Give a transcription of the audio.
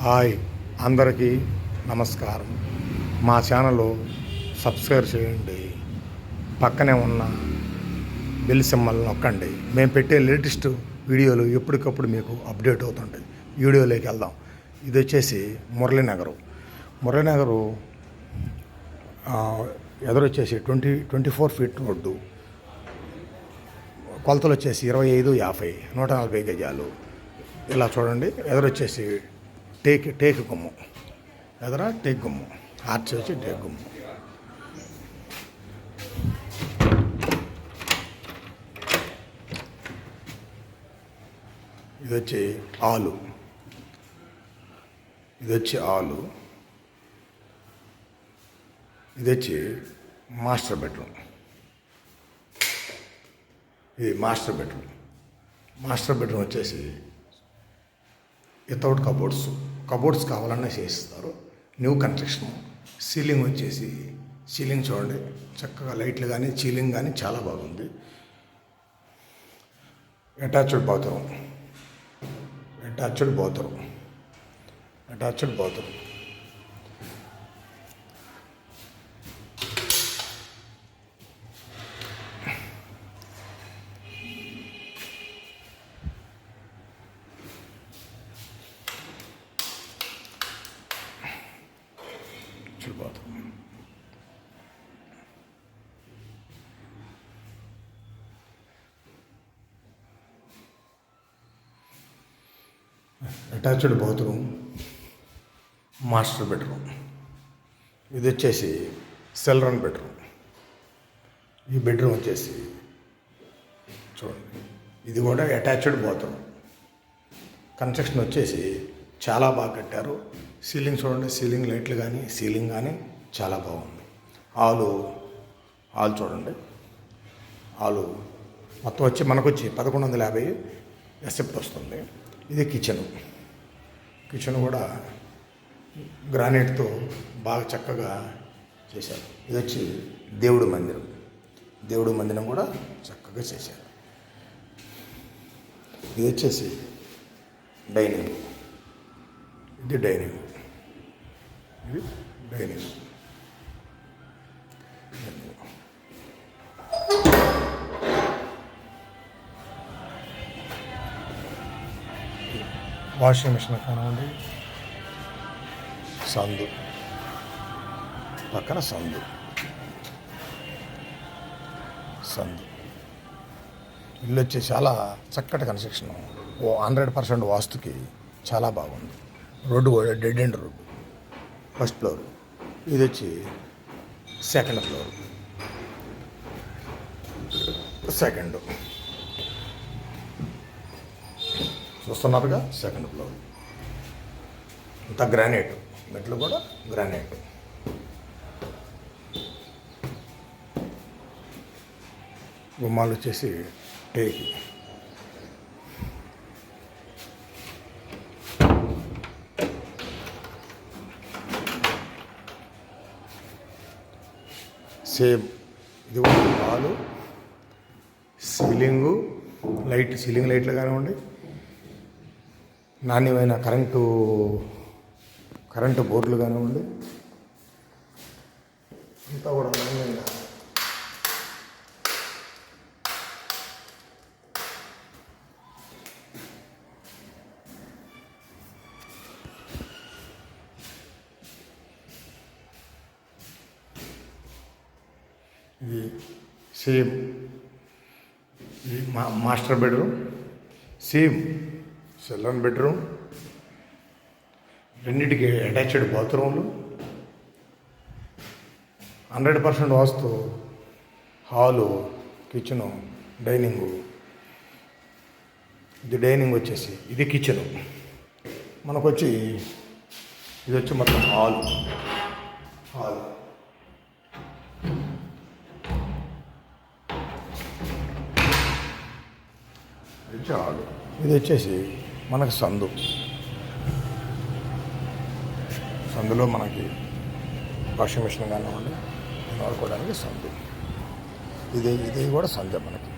Hi అందరికీ నమస్కారం. మా ఛానల్ సబ్స్క్రైబ్ చేయండి, పక్కనే ఉన్న బెల్ సింబల్ నొక్కండి. మేము పెట్టే లేటెస్ట్ వీడియోలు ఎప్పటికప్పుడు మీకు అప్డేట్ అవుతుంటాయి. వీడియోలోకి వెళ్దాం. ఇది వచ్చేసి మురళీనగరు ఎదురొచ్చేసి 24 ఫీట్ రోడ్డు, కొలతలు వచ్చేసి 25, 50, 140 గజాలు. ఇలా చూడండి. ఎదురొచ్చేసి టేక్ గుమ్ము, టేక్ గుమ్ము, ఆర్చ్ వచ్చి టేక్ గుమ్ము. ఇది వచ్చి ఆలు, ఇది వచ్చి మాస్టర్ బెడ్రూమ్. ఇది మాస్టర్ బెడ్రూమ్ వచ్చేసి వితౌట్ కబోర్డ్స్ కావాలన్నా చేయిస్తారు. New construction. సీలింగ్ చూడండి, చక్కగా లైట్లు కానీ సీలింగ్ కానీ చాలా బాగుంది. Attached bathroom. Attached bathroom, master bedroom. ఇది వచ్చేసి చిల్డ్రన్ బెడ్రూమ్. ఈ బెడ్రూమ్ వచ్చేసి చూడండి, ఇది కూడా అటాచ్డ్ బాత్రూమ్. కన్స్ట్రక్షన్ వచ్చేసి చాలా బాగా కట్టారు. సీలింగ్ చూడండి, సీలింగ్ లైట్లు కానీ సీలింగ్ కానీ చాలా బాగుంది. హాలు చూడండి. హాలు మొత్తం వచ్చి మనకు వచ్చి 1150 ఎస్ఎఫ్ట్ వస్తుంది. ఇది కిచెన్ కూడా గ్రానైట్తో బాగా చక్కగా చేశారు. ఇది వచ్చి దేవుడి మందిరం కూడా చక్కగా చేశారు. ఇది వచ్చేసి డైనింగ్. ఇది డైనింగ్. వాషింగ్ మిషన్ కానివ్వండి, పక్కన సందు. ఇల్లు వచ్చి చాలా చక్కటి కన్స్ట్రక్షన్. 100% వాస్తుకి చాలా బాగుంది. రోడ్డు కూడా dead end road. First floor. ఇది వచ్చి సెకండ్ ఫ్లోర్. చూస్తున్నారుగా, సెకండ్ ఫ్లోర్. ఇంత గ్రానైట్, మెట్లు కూడా గ్రానైట్. గుమ్మాలు వచ్చేసి టేక్. సేమ్ ఇది కూడా హాలు. సీలింగ్ లైట్లు కానివ్వండి, నాణ్యమైన కరెంటు బోర్డులు కానివ్వండి, ఇంతా కూడా నాణ్యంగా. ఇది సేమ్ ఇది master bedroom, same children bedroom, రెండింటికి అటాచ్డ్ బాత్రూమ్లు, 100% వాస్తు. Hall, kitchen, dining. ఇది డైనింగ్ వచ్చేసి, ఇది కిచెను. మనకు వచ్చి ఇది వచ్చి మొత్తం హాల్. ఇది వచ్చేసి మనకు సందులో మనకి వాషింగ్ మిషన్ కానివ్వండి వాడుకోవడానికి సందు. ఇది కూడా సందే మనకి.